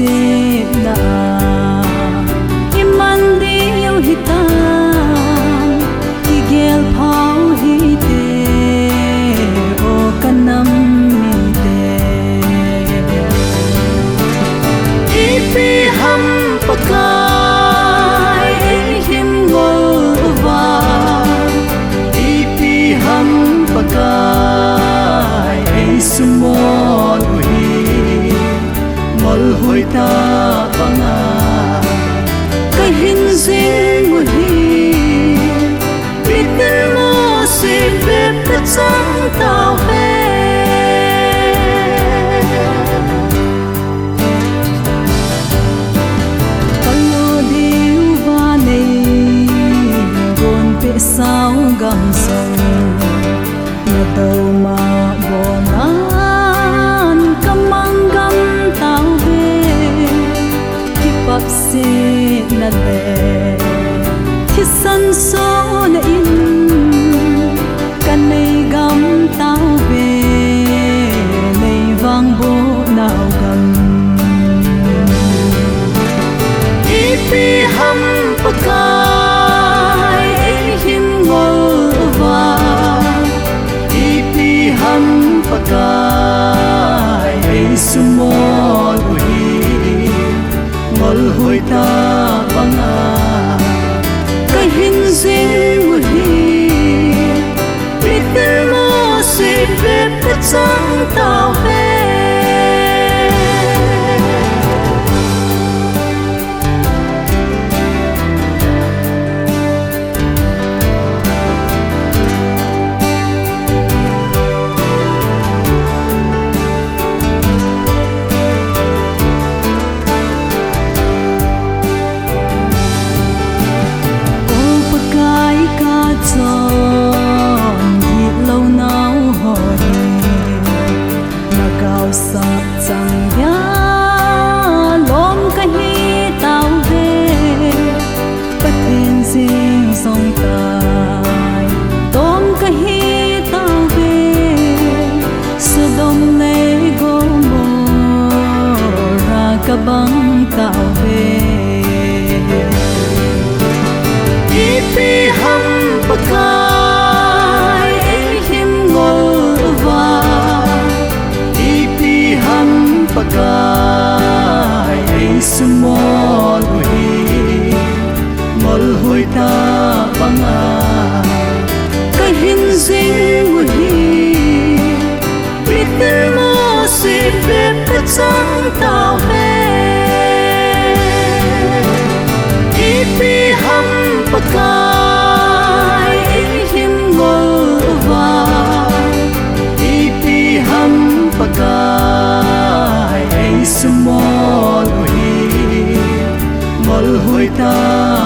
se na iman diu hitan igel phau hi te o kanam mi te ipi ham pakai him ngol va ipi ham pakai sumon hoi ta panga kai hin sing mu hi bitin mo se pe ta sang tao pe kalo diu va nei gon pe sao gam song na tau ma bona se na le thi san so na in kan nei gam tao ve nei vang bo nao gam ipi ham pakai him ngol va ipi ham pakai sumon hoi ta panga kai hin sing mu hi bitin mo se pe ta sang tao pe sa chang ya lom ka hi tao ve pathin sing song tai tom ka hi tao ve sodom le go mo ra ka bang tao ve ipi ham pakai him ngol va pakai sumon hi mol hoi ta panga kai hin sing hi bitin mo se pe ta sang tao ve ipi ham pakai him ngol va ipi ham pakai sumon hi mol hoi ta